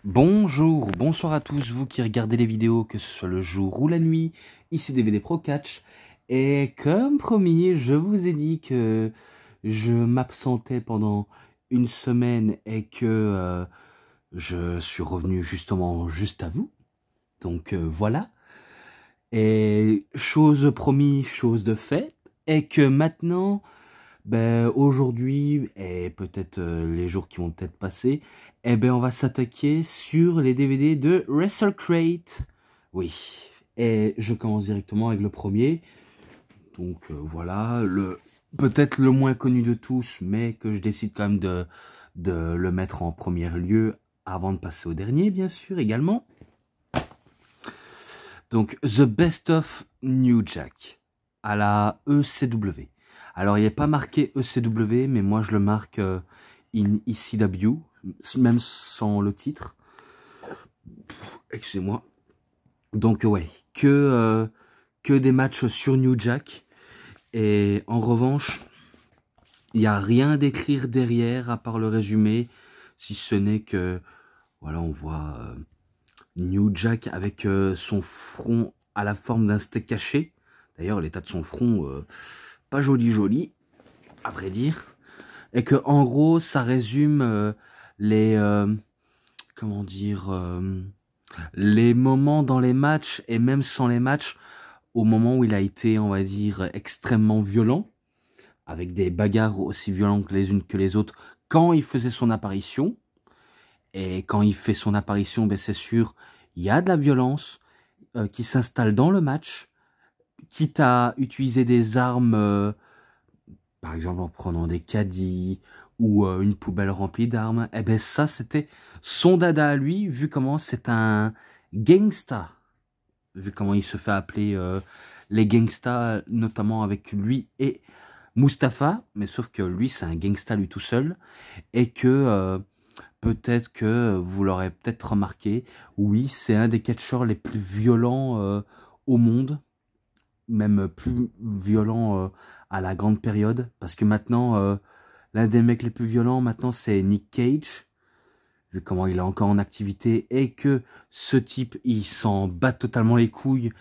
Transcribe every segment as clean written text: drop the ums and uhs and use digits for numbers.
Bonjour, bonsoir à tous, vous qui regardez les vidéos, que ce soit le jour ou la nuit, ici DVD Pro Catch. Et comme promis, je vous ai dit que je m'absentais pendant une semaine et que je suis revenu justement juste à vous. Donc voilà. Et chose promis, chose de fait, et que maintenant, ben, aujourd'hui, et peut-être les jours qui vont peut-être passer, eh ben, on va s'attaquer sur les DVD de WrestleCrate. Oui, et je commence directement avec le premier. Donc voilà, peut-être le moins connu de tous, mais que je décide quand même de le mettre en premier lieu avant de passer au dernier, bien sûr, également. Donc, The Best of New Jack à la ECW. Alors, il n'est pas marqué ECW, mais moi, je le marque in ECW, même sans le titre. Excusez-moi. Donc, ouais, que des matchs sur New Jack. Et en revanche, il n'y a rien d'écrire derrière, à part le résumé, si ce n'est que, voilà, on voit New Jack avec son front à la forme d'un steak haché. D'ailleurs, l'état de son front, pas joli, à vrai dire. Et que, en gros, ça résume les, comment dire, les moments dans les matchs et même sans les matchs, au moment où il a été, on va dire, extrêmement violent, avec des bagarres aussi violentes les unes que les autres, quand il faisait son apparition. Et quand il fait son apparition, ben c'est sûr, il y a de la violence qui s'installe dans le match, quitte à utiliser des armes, par exemple en prenant des caddies ou une poubelle remplie d'armes. Et ben ça, c'était son dada à lui, vu comment c'est un gangsta, vu comment il se fait appeler les gangsters, notamment avec lui et Mustapha, mais sauf que lui, c'est un gangsta lui tout seul, et que peut-être que vous l'aurez peut-être remarqué, oui, c'est un des catcheurs les plus violents au monde, même plus violent à la grande période, parce que maintenant, l'un des mecs les plus violents, maintenant, c'est Nick Cage, vu comment il est encore en activité, et que ce type, il s'en bat totalement les couilles,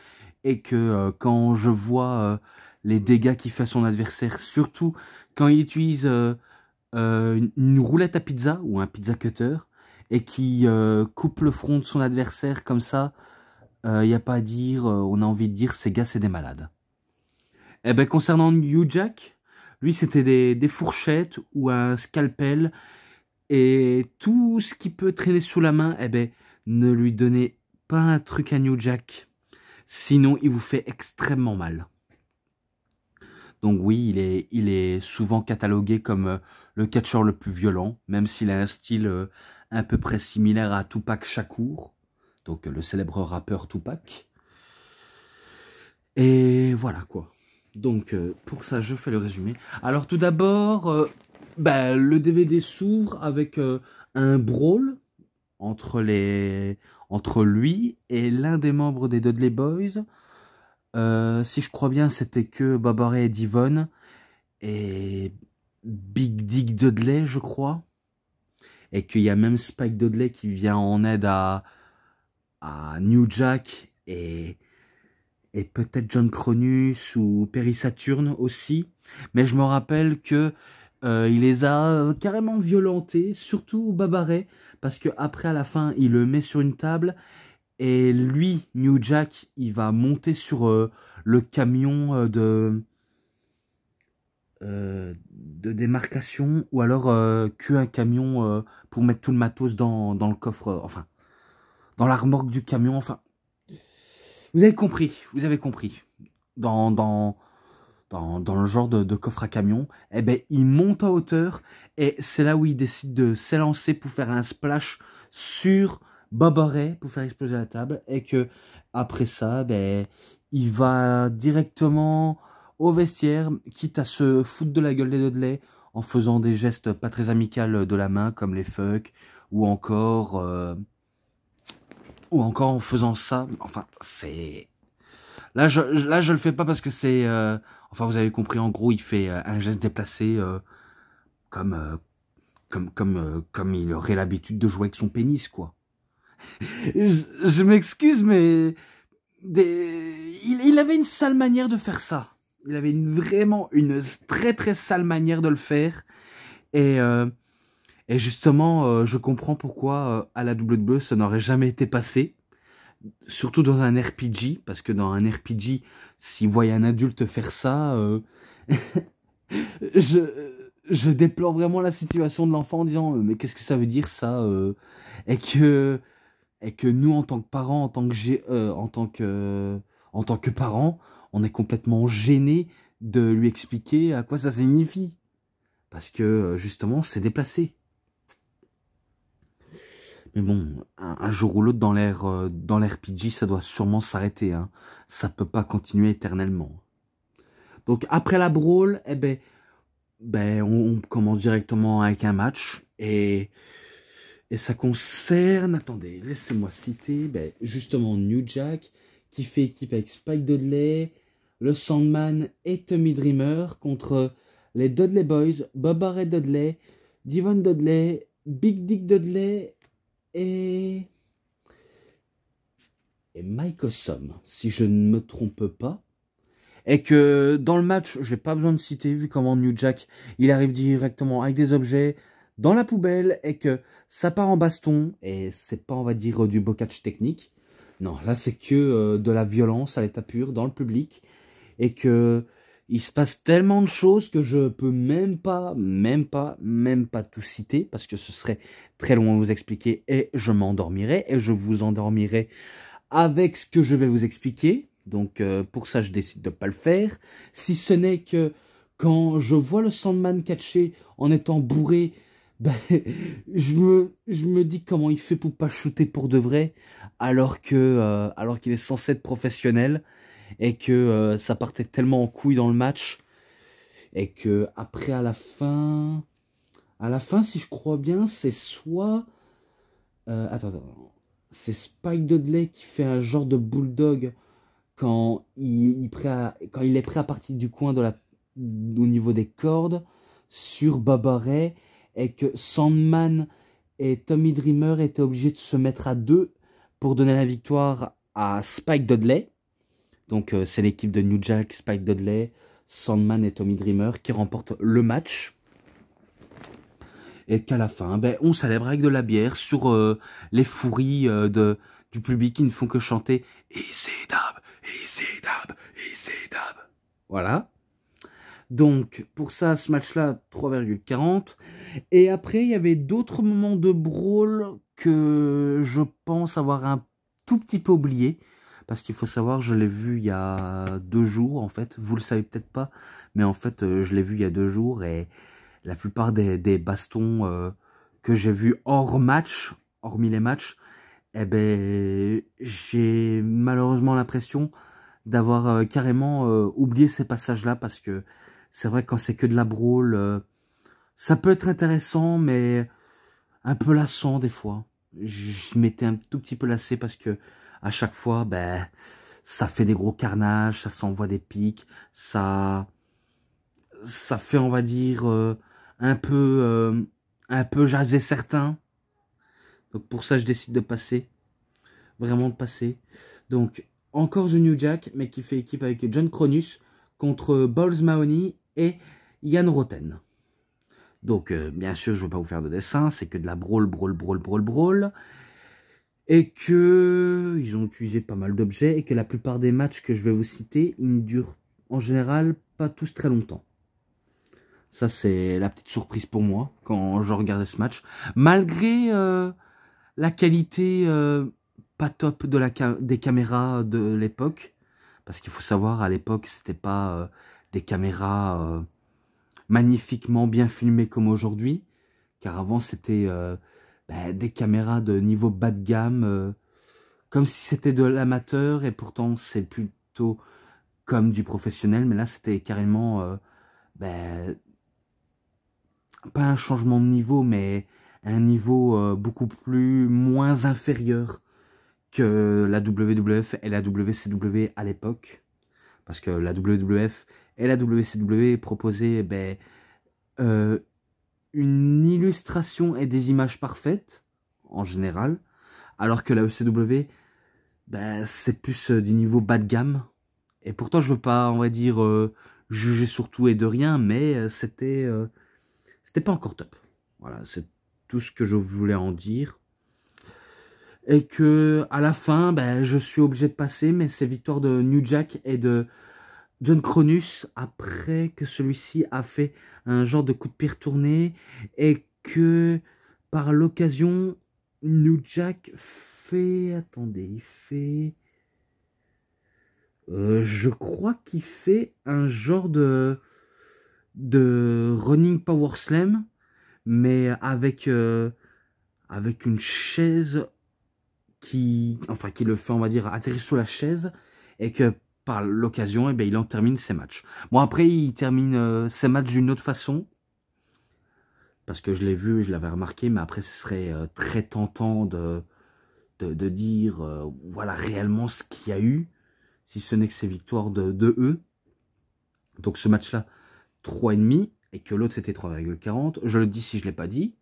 et que quand je vois les dégâts qu'il fait à son adversaire, surtout quand il utilise une roulette à pizza ou un pizza cutter et qui coupe le front de son adversaire comme ça, il n'y a pas à dire, on a envie de dire ces gars c'est des malades. Eh ben concernant New Jack, lui c'était des fourchettes ou un scalpel et tout ce qui peut traîner sous la main, eh ben ne lui donnez pas un truc à New Jack, sinon il vous fait extrêmement mal. Donc oui, il est souvent catalogué comme le catcheur le plus violent, même s'il a un style à peu près similaire à Tupac Shakur, donc le célèbre rappeur Tupac. Et voilà quoi. Donc pour ça, je fais le résumé. Alors tout d'abord, le DVD s'ouvre avec un brawl entre entre lui et l'un des membres des Dudley Boys. Si je crois bien, c'était que Bubba Ray et Devon et Big Dick Dudley, je crois. Et qu'il y a même Spike Dudley qui vient en aide à New Jack et peut-être John Cronus ou Perry Saturn aussi. Mais je me rappelle que il les a carrément violentés, surtout Bubba Ray, parce que après à la fin, il le met sur une table et lui, New Jack, il va monter sur le camion de démarcation ou alors qu'un camion pour mettre tout le matos dans le coffre, enfin, dans la remorque du camion, enfin, vous avez compris, dans, dans, dans le genre de coffre à camion, eh ben, il monte à hauteur et c'est là où il décide de s'élancer pour faire un splash sur Bubba Ray pour faire exploser la table et que après ça, ben, il va directement au vestiaire, quitte à se foutre de la gueule des Dudley en faisant des gestes pas très amicaux de la main comme les fuck ou encore en faisant ça. Enfin, c'est là je le fais pas parce que c'est enfin vous avez compris, en gros il fait un geste déplacé comme comme il aurait l'habitude de jouer avec son pénis quoi. Je m'excuse, mais il avait une sale manière de faire ça. Il avait vraiment une très très sale manière de le faire. Et, euh, et justement, je comprends pourquoi à la WWE ça n'aurait jamais été passé. Surtout dans un RPG, parce que dans un RPG, s'il voyait un adulte faire ça, je déplore vraiment la situation de l'enfant en disant mais qu'est-ce que ça veut dire ça et que et que nous en tant que parents, en tant que parents, on est complètement gêné de lui expliquer à quoi ça signifie parce que justement c'est déplacé. Mais bon, un jour ou l'autre dans l'ère PG, ça doit sûrement s'arrêter, hein. Ça peut pas continuer éternellement. Donc après la brawl, on commence directement avec un match et ça concerne, attendez, laissez-moi citer, justement New Jack qui fait équipe avec Spike Dudley, le Sandman et Tommy Dreamer contre les Dudley Boys, Bubba Ray Dudley, Devon Dudley, Big Dick Dudley et Mike Awesome, si je ne me trompe pas. Et que dans le match, j'ai pas besoin de citer, vu comment New Jack, il arrive directement avec des objets dans la poubelle, et que ça part en baston, et c'est pas, on va dire, du bocage technique. Non, là, c'est que de la violence à l'état pur, dans le public, et que il se passe tellement de choses que je peux même pas tout citer, parce que ce serait très long à vous expliquer, et je m'endormirai, et je vous endormirai avec ce que je vais vous expliquer. Donc pour ça, je décide de ne pas le faire. Si ce n'est que quand je vois le Sandman catcher en étant bourré, je me dis comment il fait pour pas shooter pour de vrai, alors qu'il est censé être professionnel, et que ça partait tellement en couille dans le match, et que après à la fin, si je crois bien, c'est soit... attends. C'est Spike Dudley qui fait un genre de bulldog quand quand il est prêt à partir du coin au niveau des cordes sur Bubba Ray, et que Sandman et Tommy Dreamer étaient obligés de se mettre à deux pour donner la victoire à Spike Dudley. Donc c'est l'équipe de New Jack, Spike Dudley, Sandman et Tommy Dreamer qui remportent le match. Et qu'à la fin, on célèbre avec de la bière sur les fourilles du public qui ne font que chanter « Easy Dab, Easy Dab, Easy Dab ». Voilà. Donc, pour ça, ce match-là, 3,40. Et après, il y avait d'autres moments de brawl que je pense avoir un tout petit peu oublié. Parce qu'il faut savoir, je l'ai vu il y a 2 jours, en fait. Vous le savez peut-être pas, mais en fait, je l'ai vu il y a 2 jours et... La plupart des bastons que j'ai vus hors match, hormis les matchs, j'ai malheureusement l'impression d'avoir carrément oublié ces passages-là, parce que c'est vrai que quand c'est que de la brawl, ça peut être intéressant, mais un peu lassant des fois. Je m'étais un tout petit peu lassé parce que à chaque fois, ça fait des gros carnages, ça s'envoie des pics, ça fait, on va dire, un peu jaser certains. Donc pour ça, je décide de passer. Vraiment de passer. Donc, encore The New Jack, mais qui fait équipe avec John Cronus contre Balls Mahoney et Ian Roten. Donc, bien sûr, je ne vais pas vous faire de dessin. C'est que de la brawl. Et que ils ont utilisé pas mal d'objets. Et que la plupart des matchs que je vais vous citer, ils ne durent en général pas tous très longtemps. Ça, c'est la petite surprise pour moi quand je regardais ce match. Malgré la qualité pas top des caméras de l'époque. Parce qu'il faut savoir, à l'époque, c'était pas des caméras magnifiquement bien filmées comme aujourd'hui. Car avant, c'était des caméras de niveau bas de gamme. Comme si c'était de l'amateur. Et pourtant, c'est plutôt comme du professionnel. Mais là, c'était carrément... pas un changement de niveau, mais un niveau beaucoup moins inférieur que la WWF et la WCW à l'époque. Parce que la WWF et la WCW proposaient une illustration et des images parfaites, en général, Alors que la ECW, ben, c'est plus du niveau bas de gamme. Et pourtant, je veux pas, on va dire, juger sur tout et de rien, mais c'était pas encore top. Voilà, c'est tout ce que je voulais en dire. Et que à la fin, ben, je suis obligé de passer, mais c'est victoire de New Jack et de John Cronus après que celui-ci a fait un genre de coup de pied retourné et que par l'occasion, New Jack fait... Attendez, il fait... je crois qu'il fait un genre de running power slam, mais avec une chaise qui le fait, on va dire, atterrir sur la chaise et que par l'occasion, eh ben, il en termine ses matchs. Bon, après, il termine ses matchs d'une autre façon parce que je l'ai vu, je l'avais remarqué, mais après, ce serait très tentant de dire voilà réellement ce qu'il y a eu, si ce n'est que ces victoires de eux. Donc ce match-là, 3,5 et que l'autre c'était 3,40. Je le dis si je ne l'ai pas dit.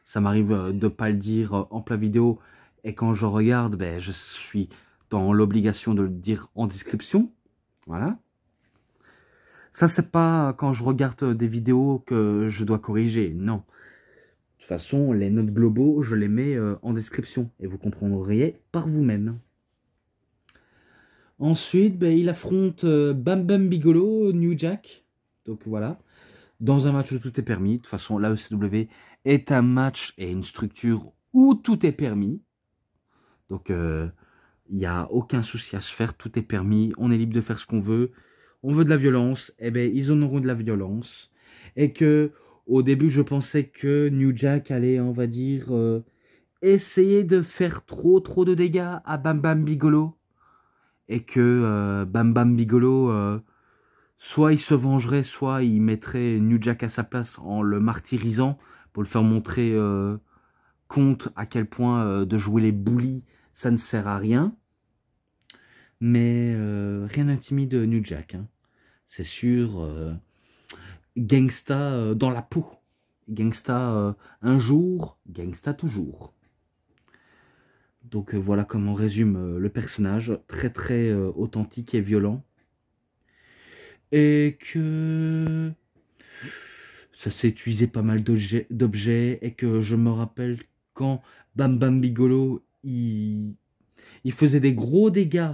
Ça m'arrive de ne pas le dire en plein vidéo et quand je regarde, ben, je suis dans l'obligation de le dire en description. Voilà. Ça, c'est pas quand je regarde des vidéos que je dois corriger. Non. De toute façon, les notes globaux, je les mets en description et vous comprendrez par vous-même. Ensuite, ben, il affronte Bam Bam Bigolo, New Jack. Donc voilà. Dans un match où tout est permis. De toute façon, la ECW est un match et une structure où tout est permis. Donc, il n'y a aucun souci à se faire. Tout est permis. On est libre de faire ce qu'on veut. On veut de la violence. Eh bien, ils en auront de la violence. Et que, au début, je pensais que New Jack allait, on va dire, essayer de faire trop de dégâts à Bam Bam Bigolo. Et que Bam Bam Bigolo... soit il se vengerait, soit il mettrait New Jack à sa place en le martyrisant pour le faire montrer compte à quel point de jouer les bullies, ça ne sert à rien. Mais rien n'intimide New Jack. Hein. C'est sûr, gangsta dans la peau. Gangsta un jour, gangsta toujours. Donc voilà comment on résume le personnage. Très authentique et violent. Et que ça s'est utilisé pas mal d'objets et que je me rappelle quand Bam Bam Bigolo il faisait des gros dégâts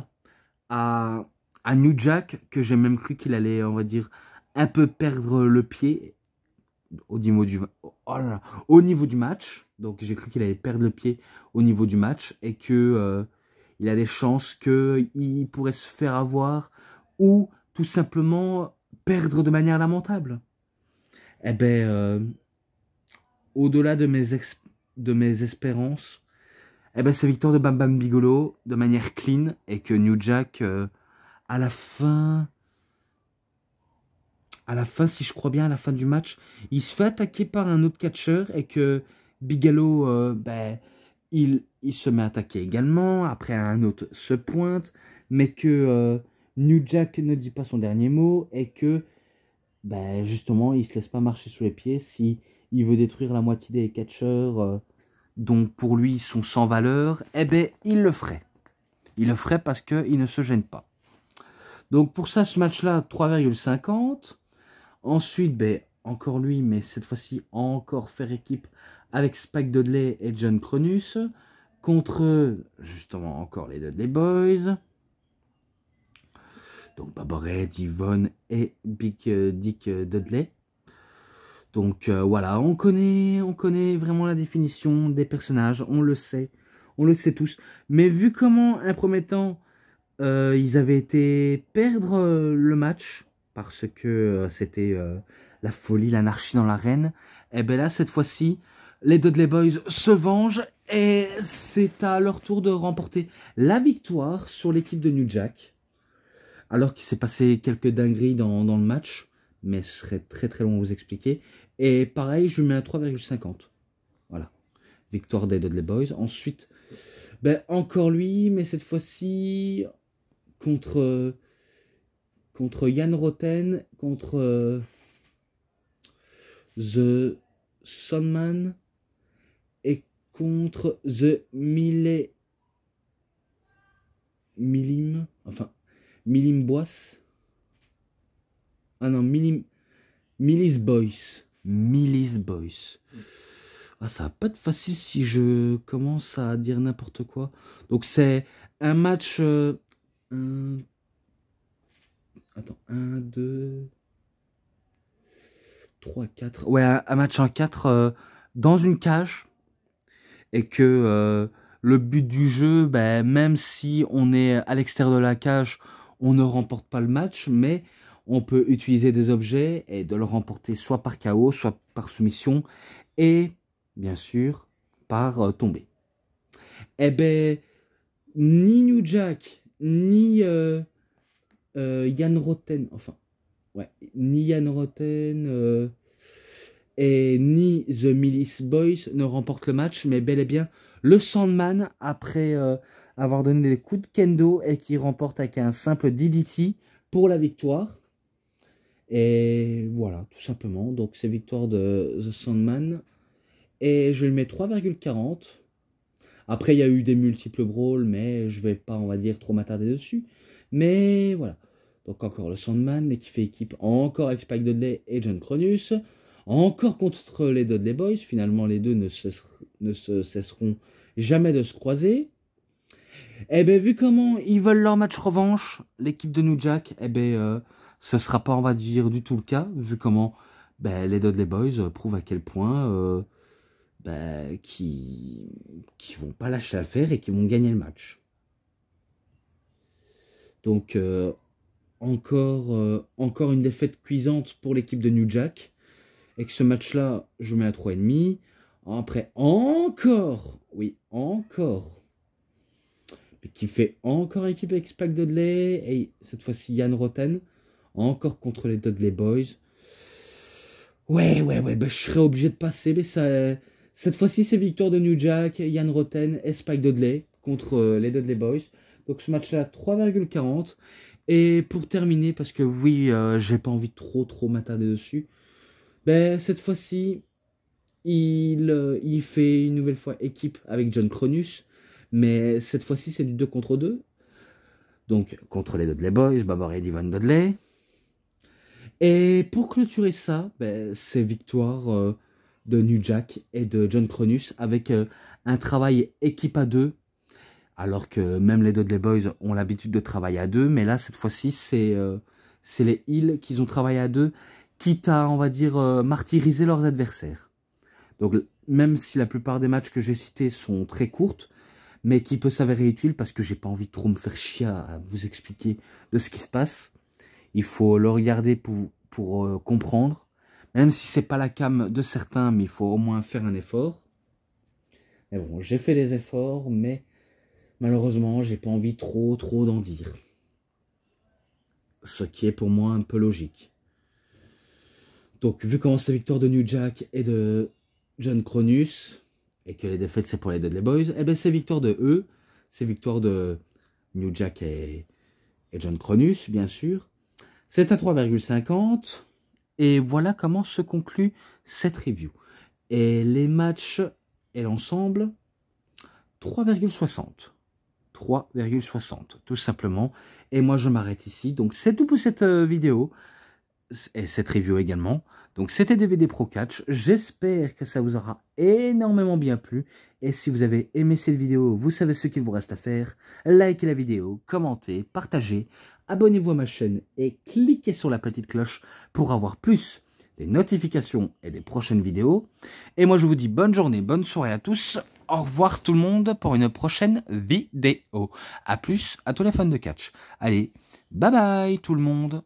à, New Jack que j'ai même cru qu'il allait, on va dire, un peu perdre le pied au niveau au niveau du match. Donc j'ai cru qu'il allait perdre le pied au niveau du match et que il a des chances qu'il pourrait se faire avoir ou tout simplement perdre de manière lamentable. Eh ben, au-delà de mes espérances, eh ben, c'est victoire de Bam Bam Bigolo de manière clean et que New Jack, à la fin, si je crois bien, à la fin du match, il se fait attaquer par un autre catcheur et que Bigelow, ben, il se met à attaquer également. Après, un autre se pointe, mais que New Jack ne dit pas son dernier mot et que ben, justement, il se laisse pas marcher sous les pieds si il veut détruire la moitié des catcheurs, donc pour lui, ils sont sans valeur. Eh ben, il le ferait. Il le ferait parce qu'il ne se gêne pas. Donc pour ça, ce match-là, 3,50. Ensuite, ben, encore lui, mais cette fois-ci, encore faire équipe avec Spike Dudley et John Cronus. Contre, justement, encore les Dudley Boys. Donc Baba Red, Yvonne et Big Dick Dudley. Donc voilà, on connaît vraiment la définition des personnages, on le sait tous. Mais vu comment, un premier temps, ils avaient été perdre le match, parce que c'était la folie, l'anarchie dans l'arène, et bien là, cette fois-ci, les Dudley Boys se vengent, et c'est à leur tour de remporter la victoire sur l'équipe de New Jack. Alors qu'il s'est passé quelques dingueries dans le match, mais ce serait très long à vous expliquer. Et pareil, je lui mets un 3,50. Voilà. Victoire des Dudley Boys. Ensuite, ben, encore lui, mais cette fois-ci contre Yann Roten, contre The Sunman et contre The Milim, enfin, Milim Bois. Ah non, Milice Boys. Milice Boys. Ah, ça va pas être facile si je commence à dire n'importe quoi. Donc c'est un match... Attends, 1, 2, 3, 4. Ouais, un match en 4 dans une cage. Et que le but du jeu, ben, même si on est à l'extérieur de la cage, on ne remporte pas le match, mais on peut utiliser des objets et de le remporter soit par KO, soit par soumission, et bien sûr par tomber. Eh ben, ni New Jack, ni Jan Roten, enfin, ouais, ni Jan Roten et ni The Milice Boys ne remportent le match, mais bel et bien le Sandman, après avoir donné des coups de kendo, et qui remporte avec un simple DDT pour la victoire. Et voilà, tout simplement. Donc c'est victoire de The Sandman. Et je le mets 3,40. Après, il y a eu des multiples brawls, mais je vais pas, on va dire, trop m'attarder dessus. Mais voilà. Donc encore le Sandman, mais qui fait équipe encore avec Spike Dudley et John Cronus. Encore contre les Dudley Boys. Finalement, les deux ne se cesseront jamais de se croiser. Eh bien, vu comment ils veulent leur match revanche, l'équipe de New Jack, eh bien, ce ne sera pas, on va dire, du tout le cas, vu comment les Dudley Boys prouvent à quel point qui vont pas lâcher l'affaire et qui vont gagner le match. Donc, encore une défaite cuisante pour l'équipe de New Jack. Et que ce match-là, je mets à 3,5. Après, encore, oui, encore, mais qui fait encore équipe avec Spike Dudley, et cette fois-ci Jan Roten, encore contre les Dudley Boys. Ouais, je serais obligé de passer, mais cette fois-ci, c'est victoire de New Jack, Jan Roten et Spike Dudley contre les Dudley Boys. Donc ce match-là, 3,40. Et pour terminer, parce que oui, j'ai pas envie de trop m'attarder dessus, cette fois-ci, il fait une nouvelle fois équipe avec John Cronus, mais cette fois-ci, c'est du 2 contre 2. Donc, contre les Dudley Boys, Barbara et Devon Dudley. Et pour clôturer ça, c'est victoire de New Jack et de John Cronus avec un travail équipe à 2. Alors que même les Dudley Boys ont l'habitude de travailler à 2. Mais là, cette fois-ci, c'est les Heels qui ont travaillé à 2, quitte à, on va dire, martyriser leurs adversaires. Donc, même si la plupart des matchs que j'ai cités sont très courtes, mais qui peut s'avérer utile parce que j'ai pas envie de trop me faire chier à vous expliquer de ce qui se passe. Il faut le regarder pour comprendre. Même si c'est pas la came de certains, mais il faut au moins faire un effort. Mais bon, j'ai fait des efforts, mais malheureusement, j'ai pas envie trop d'en dire. Ce qui est pour moi un peu logique. Donc, vu comment c'est victoire de New Jack et de John Cronus, et que les défaites c'est pour les Dudley Boys, eh bien c'est victoire de eux, c'est victoire de New Jack et John Cronus, bien sûr. C'est à 3,50. Et voilà comment se conclut cette review. Et les matchs et l'ensemble, 3,60. 3,60, tout simplement. Et moi, je m'arrête ici. Donc, c'est tout pour cette vidéo. Et cette review également. Donc c'était DVD Pro Catch, j'espère que ça vous aura énormément bien plu, et si vous avez aimé cette vidéo, vous savez ce qu'il vous reste à faire, likez la vidéo, commentez, partagez, abonnez-vous à ma chaîne et cliquez sur la petite cloche pour avoir plus des notifications et des prochaines vidéos. Et moi je vous dis bonne journée, bonne soirée à tous, au revoir tout le monde pour une prochaine vidéo. A plus à tous les fans de catch. Allez, bye bye tout le monde.